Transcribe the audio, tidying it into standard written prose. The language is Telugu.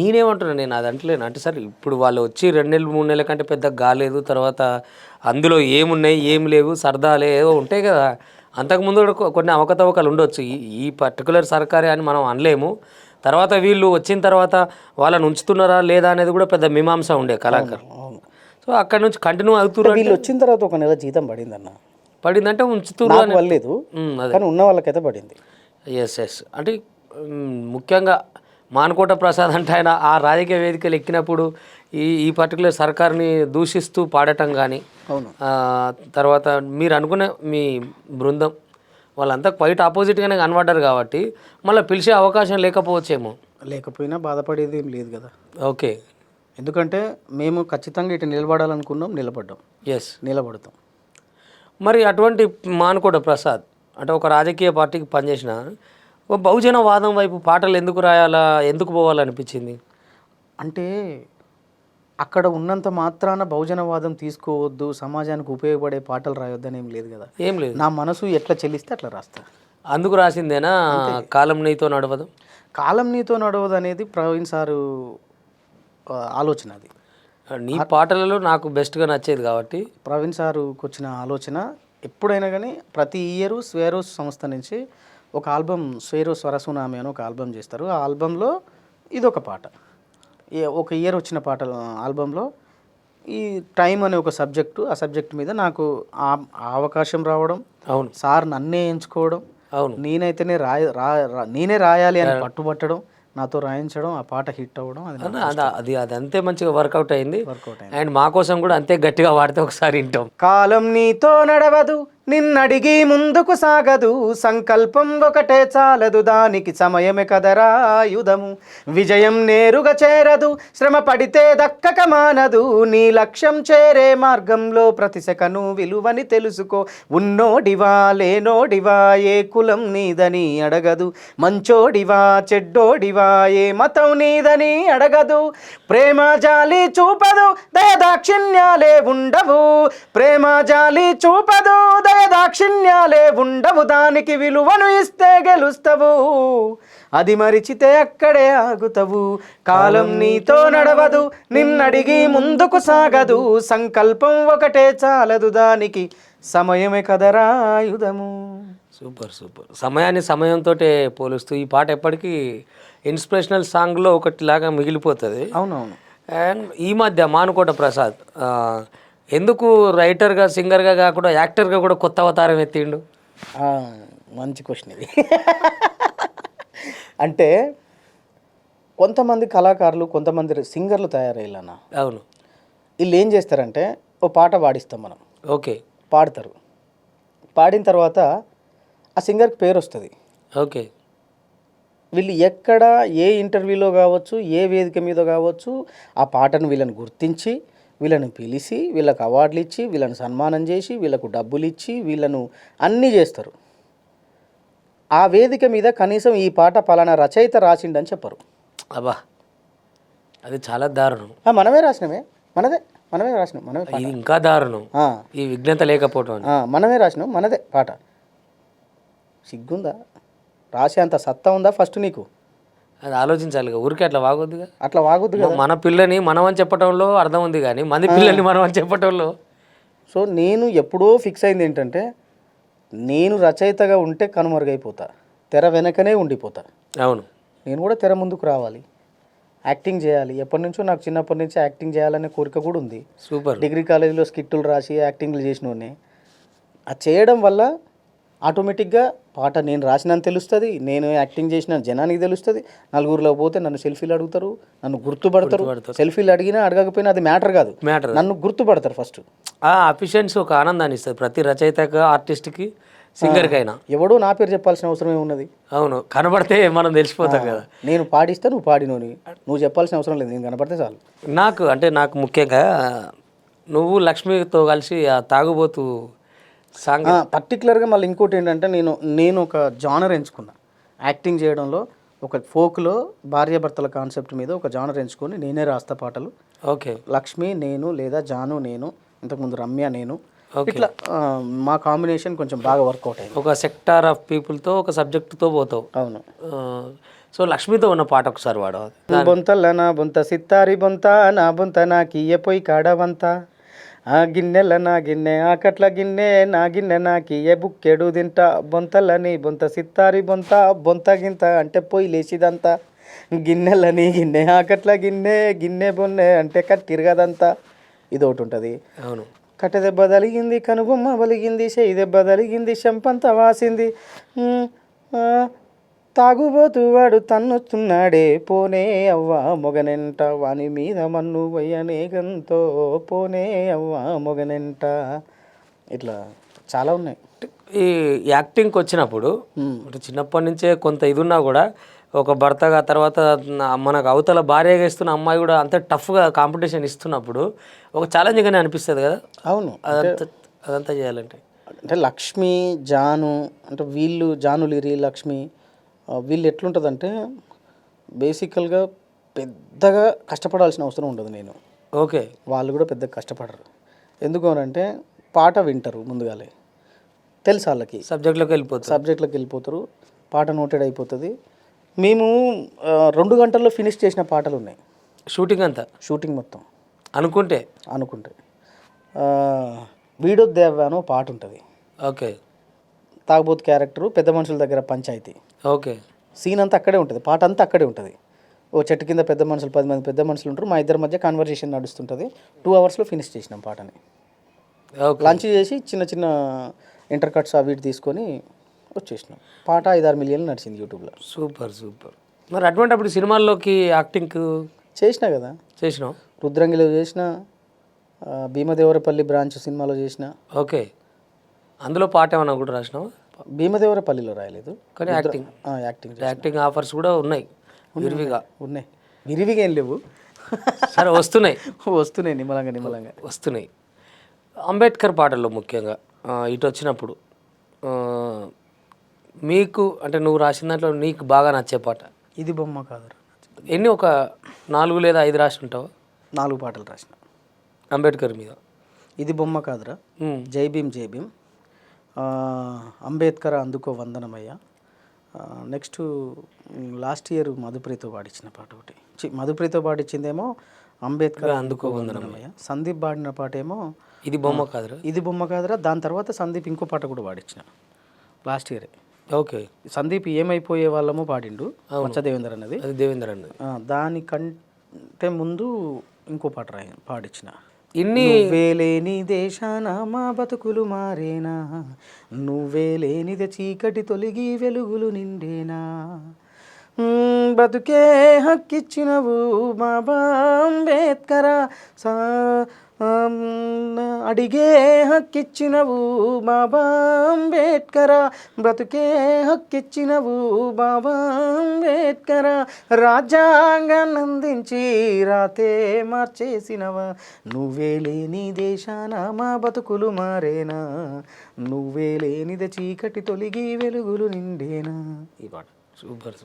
నేనేమంటున్నాను, నేను అది అంటలేను. అంటే సరే ఇప్పుడు వాళ్ళు వచ్చి 2 నెలలు 3 నెలల కంటే పెద్దగా కాలేదు. తర్వాత అందులో ఏమున్నాయి ఏం లేవు సరదాలే ఏవో ఉంటాయి కదా. అంతకుముందు కూడా కొన్ని అవకతవకలు ఉండొచ్చు. ఈ ఈ పర్టికులర్ సర్కారే అని మనం అనలేము. తర్వాత వీళ్ళు వచ్చిన తర్వాత వాళ్ళని ఉంచుతున్నారా లేదా అనేది కూడా పెద్ద మీమాంస ఉండే కళాకారు. అవును. సో అక్కడ నుంచి కంటిన్యూ అవుతున్నారు. వీళ్ళు వచ్చిన తర్వాత ఒక నెల జీతం పడిందన్న. పడిందంటే ఉంచుతున్నారు నాకు వల్లేదు కానీ ఉన్న వాళ్ళకైతే పడింది. ఎస్ అంటే ముఖ్యంగా మానకోట ప్రసాద్ అంటే ఆయన ఆ రాజకీయ వేదికలు ఎక్కినప్పుడు ఈ పర్టికులర్ సర్కార్ని దూషిస్తూ పాడటం కానీ, అవును, తర్వాత మీరు అనుకునే మీ బృందం వాళ్ళంతా క్వైట్ ఆపోజిట్గానే కనబడ్డారు కాబట్టి మళ్ళీ పిలిచే అవకాశం లేకపోవచ్చేమో. లేకపోయినా బాధపడేది ఏం లేదు కదా. ఓకే, ఎందుకంటే మేము ఖచ్చితంగా ఇటు నిలబడాలనుకున్నాం, నిలబడ్డాం, నిలబడతాం. మరి అటువంటి మానకోట ప్రసాద్ అంటే ఒక రాజకీయ పార్టీకి పనిచేసిన ఓ బహుజన వాదం వైపు పాటలు ఎందుకు రాయాలా, ఎందుకు పోవాలనిపించింది? అంటే అక్కడ ఉన్నంత మాత్రాన బహుజనవాదం తీసుకోవద్దు, సమాజానికి ఉపయోగపడే పాటలు రాయొద్దని ఏం లేదు కదా. ఏం లేదు, నా మనసు ఎట్లా చెల్లిస్తే అట్లా రాస్తా. అందుకు రాసిందేనా కాలం నీతో నడవదు? కాలం నీతో నడవదు అనేది ప్రవీణ్ సారు ఆలోచన. అది నీ పాటలలో నాకు బెస్ట్గా నచ్చేది కాబట్టి ప్రవీణ్ సారుకు వచ్చిన ఆలోచన. ఎప్పుడైనా కానీ ప్రతి ఇయర్ స్వేరోస్ సంస్థ నుంచి ఒక ఆల్బమ్, స్వేరో స్వరసునామి అని ఒక ఆల్బమ్ చేస్తారు. ఆ ఆల్బంలో ఇదొక పాట, ఒక ఇయర్ వచ్చిన పాట ఆల్బంలో ఈ టైం అనే ఒక సబ్జెక్టు, ఆ సబ్జెక్ట్ మీద నాకు ఆ అవకాశం రావడం, అవును సార్ నన్నే ఎంచుకోవడం, అవును నేనైతేనే నేనే రాయాలి అని పట్టుబట్టడం, నాతో రాయించడం, ఆ పాట హిట్ అవ్వడం, అది అంతే మంచిగా వర్కౌట్ అయింది. వర్కౌట్ అయింది. అండ్ మా కోసం కూడా అంతే గట్టిగా వాడితే ఒకసారి వింటాం. కాలం నీతో నడవదు, నిన్నడిగి ముందుకు సాగదు, సంకల్పం ఒకటే చాలదు, దానికి సమయమే కదరా ఆయుధము, విజయం నేరుగా చేరదు, శ్రమ పడితే దక్కక మానదు, నీ లక్ష్యం చేరే మార్గంలో ప్రతి సెకను విలువని తెలుసుకో, ఉన్నోడివా లేనోడివా ఏ కులం నీదని అడగదు, మంచోడివా చెడ్డోడివా ఏ మతం నీదని అడగదు, ప్రేమ జాలి చూపదు దయదాక్షిణ్యాలే ఉండవు, ప్రేమ జాలి చూపదు దయదాక్షిణ్యాలే ఉండవు, దానికి విలువను ఇస్తే గెలుస్తావు, అది మరిచితే అక్కడే ఆగుతావు, కాలం నీతో నడవదు, నిన్నడిగి ముందుకు సాగదు, సంకల్పం ఒకటే చాలదు, దానికి సమయమే కదరా ఆయుధము. Super super. సమయాన్ని సమయంతో పోలుస్తూ ఈ పాట ఎప్పటికీ ఇన్స్పిరేషనల్ సాంగ్లో ఒకటిలాగా మిగిలిపోతుంది. అవునవును. అండ్ ఈ మధ్య మానుకోట ప్రసాద్ ఎందుకు రైటర్గా సింగర్గా కాకుండా యాక్టర్గా కూడా కొత్త అవతారం ఎత్తిండు? మంచి క్వశ్చన్ ఇది. అంటే కొంతమంది కళాకారులు, కొంతమంది సింగర్లు తయారయ్యాలన్న. అవును. వీళ్ళు ఏం చేస్తారంటే ఓ పాట పాడిస్తాం మనం, ఓకే, పాడతారు, పాడిన తర్వాత ఆ సింగర్కి పేరు వస్తుంది. ఓకే. వీళ్ళు ఎక్కడ ఏ ఇంటర్వ్యూలో కావచ్చు, ఏ వేదిక మీద కావచ్చు, ఆ పాటను వీళ్ళని గుర్తించి, వీళ్ళని పిలిచి, వీళ్ళకి అవార్డులు ఇచ్చి, వీళ్ళని సన్మానం చేసి, వీళ్ళకు డబ్బులు ఇచ్చి, వీళ్ళను అన్నీ చేస్తారు. ఆ వేదిక మీద కనీసం ఈ పాట పలానా రచయిత రాసిండని చెప్పరు. అబ్బా, అది చాలా దారుణం. మనమే రాసినమే, మనమే రాసినాం, మనమే. ఇది ఇంకా దారుణం, ఈ విఘ్నత లేకపోవడం. మనమే రాసినాం, మనదే పాట. సిగ్గుందా? రాసే అంత సత్తా ఉందా ఫస్ట్ నీకు? అది ఆలోచించాలి. ఊరికే అట్లా వాగొద్దుగా. అట్లా వాగొద్దు కదా. మన పిల్లని మనం అని చెప్పడంలో అర్థం ఉంది, కానీ మంది పిల్లల్ని మనం అని చెప్పడంలో. సో నేను ఎప్పుడో ఫిక్స్ అయింది ఏంటంటే, నేను రచయితగా ఉంటే కనుమరుగైపోతా, తెర వెనకనే ఉండిపోతా. అవును. నేను కూడా తెర ముందుకు రావాలి, యాక్టింగ్ చేయాలి. ఎప్పటి నుంచో నాకు చిన్నప్పటి నుంచి యాక్టింగ్ చేయాలనే కోరిక కూడా ఉంది. సూపర్. డిగ్రీ కాలేజీలో స్కిట్టులు రాసి యాక్టింగ్లు చేసినోనే. అది చేయడం వల్ల ఆటోమేటిక్గా పాట నేను రాసినని తెలుస్తుంది, నేను యాక్టింగ్ చేసిన జనానికి తెలుస్తుంది. నలుగురిలో పోతే నన్ను సెల్ఫీలు అడుగుతారు, నన్ను గుర్తుపడతారు. సెల్ఫీలు అడిగినా అడగకపోయినా అది మ్యాటర్ కాదు, నన్ను గుర్తుపడతారు ఫస్ట్. ఆ అఫిషియన్సీ ఒక ఆనందాన్ని ఇస్తుంది ప్రతి రచయితగా, ఆర్టిస్ట్కి, సింగర్కి అయినా. ఎవడో నా పేరు చెప్పాల్సిన అవసరం ఏమున్నది? అవును, కనబడితే మనం తెలిసిపోతాం కదా. నేను పాడిస్తే నువ్వు పాడినోని, నువ్వు చెప్పాల్సిన అవసరం లేదు, నేను కనబడితే చాలు. నాకు ముఖ్యంగా నువ్వు లక్ష్మితో కలిసి ఆ తాగుబోతు సాంగ్ పర్టికులర్గా. మళ్ళీ ఇంకోటి ఏంటంటే, నేను ఒక జానర్ ఎంచుకున్నా యాక్టింగ్ చేయడంలో. ఒక ఫోక్లో భార్యాభర్తల కాన్సెప్ట్ మీద ఒక జానర్ ఎంచుకొని నేనే రాస్తా పాటలు. ఓకే. లక్ష్మి నేను, లేదా జాను నేను, ఇంతకుముందు రమ్య నేను, ఇట్లా మా కాంబినేషన్ కొంచెం బాగా వర్కౌట్ అయింది. ఒక సెక్టార్ ఆఫ్ పీపుల్తో ఒక సబ్జెక్టుతో పోతావు. అవును. సో లక్ష్మితో ఉన్న పాట ఒకసారి వాడు. బొంతల నా బొంత సిత్తారి బొంత నా బొంత నాకియ్య పోయి కాడవంత ఆ గిన్నెల నా గిన్నె ఆకట్ల గిన్నె నా గిన్నె నాకియ్య బుక్కెడు తింటా బొంతలని బొంత సిత్తారి బొంత బొంత గింత అంటే పోయి లేచిదంతా గిన్నెలని గిన్నె ఆకట్ల గిన్నె గిన్నె బొన్నె అంటే కట్టిరగదంతా ఇది ఒకటి ఉంటుంది. అవును. కట్టె దెబ్బ తలిగింది కనుబొమ్మ బలిగింది చేయి దెబ్బ తలిగింది చెంపంత వాసింది తాగుబోతు వాడు తన్నుతున్నాడే పోనే అవ్వ మొగనెంట వాని మీద మన్ను వయ్యనేగంతో పోనే అవ్వ మొగనెంట ఇట్లా చాలా ఉన్నాయి. ఈ యాక్టింగ్కి వచ్చినప్పుడు అంటే చిన్నప్పటి నుంచే కొంత ఇది ఉన్నా కూడా ఒక భర్తగా తర్వాత మనకు అవతల భార్యగా ఇస్తున్న అమ్మాయి కూడా అంత టఫ్గా కాంపిటీషన్ ఇస్తున్నప్పుడు ఒక ఛాలెంజ్గానే అనిపిస్తుంది కదా. అవును. అదంతా చేయాలంటే అంటే లక్ష్మి జాను అంటే వీళ్ళు జాను లిరి లక్ష్మి వీళ్ళు ఎట్లుంటుందంటే బేసికల్గా పెద్దగా కష్టపడాల్సిన అవసరం ఉండదు. నేను ఓకే వాళ్ళు కూడా పెద్దగా కష్టపడరు. ఎందుకు అంటే పాట వింటారు ముందుగాలే తెలుసు వాళ్ళకి సబ్జెక్ట్లోకి వెళ్ళిపోతారు పాట నోటెడ్ అయిపోతుంది. మేము 2 గంటల్లో ఫినిష్ చేసిన పాటలు ఉన్నాయి. షూటింగ్ మొత్తం అనుకుంటే వీడొద్దేవ్వ అనో పాట ఉంటుంది. ఓకే. తాగుబోతు క్యారెక్టరు పెద్ద మనుషుల దగ్గర పంచాయతీ. ఓకే. సీన్ అంతా అక్కడే ఉంటుంది, పాట అంతా అక్కడే ఉంటుంది. ఓ చెట్టు కింద పెద్ద మనుషులు 10 మంది పెద్ద మనుషులు ఉంటారు, మా ఇద్దరి మధ్య కన్వర్జేషన్ నడుస్తుంటుంది. 2 అవర్స్లో ఫినిష్ చేసినాం పాటని. లంచ్ చేసి చిన్న చిన్న ఇంటర్ కట్స్ అవి తీసుకొని వచ్చేసినాం. పాట 5-6 మిలియన్లు నడిచింది యూట్యూబ్లో. సూపర్. మరి అటువంటిప్పుడు సినిమాల్లోకి యాక్టింగ్ చేసినా కదా. చేసినావు. రుద్రంగిలో చేసిన, భీమదేవరపల్లి బ్రాంచ్ సినిమాలో చేసిన. ఓకే. అందులో పాట ఏమన్నా కూడా రాసినావు? భీమదేవరపల్లిలో రాయలేదు కానీ యాక్టింగ్ ఆఫర్స్ కూడా ఉన్నాయి. ఉన్నాయి. విరివిగా ఏం లేవు, సరే వస్తున్నాయి నిమ్మలంగా వస్తున్నాయి. అంబేద్కర్ పాటల్లో ముఖ్యంగా ఇటు వచ్చినప్పుడు మీకు అంటే నువ్వు రాసిన దాంట్లో నీకు బాగా నచ్చే పాట? ఇది బొమ్మ కాదురా. ఎన్ని ఒక 4 లేదా 5 రాసి ఉంటావా? 4 పాటలు రాసిన అంబేద్కర్ మీద. ఇది బొమ్మ కాదురా, జై భీమ్ అంబేద్కర్ అందుకో వందనమయ్య. నెక్స్ట్ లాస్ట్ ఇయర్ మధుప్రీతో పాడించిన పాట ఒకటి. మధుప్రీతో పాడించిందేమో అంబేద్కర్ అందుకో వందనమయ్య. సందీప్ పాడిన పాట ఏమో ఇది బొమ్మ కాదురా. దాని తర్వాత సందీప్ ఇంకో పాట కూడా పాడించిన లాస్ట్ ఇయరే. ఓకే. సందీప్ ఏమైపోయే వాళ్ళమో పాడిండు, దేవేందర్ అన్నది. దానికంటే ముందు ఇంకో పాట పాడించిన. నువ్వే లేని దేశాన మా బతుకులు మారేనా, నువ్వే లేనిదే చీకటి తొలగి వెలుగులు నిండేనా, బతుకే హక్కిచ్చినవు బాబా అంబేద్కరా, అడిగే హక్కిచ్చినవు బాబా అంబేద్కరా, బ్రతుకే హక్కిచ్చినవు బాబా అంబేద్కరా, రాజ్యాంగాన్ని అందించి రాతే మార్చేసినవా, నువ్వే లేని దేశాన మా బతుకులు మారేనా, నువ్వే లేనిదే చీకటి తొలగి వెలుగులు నిండేనా. ఈ పాట సూపర్.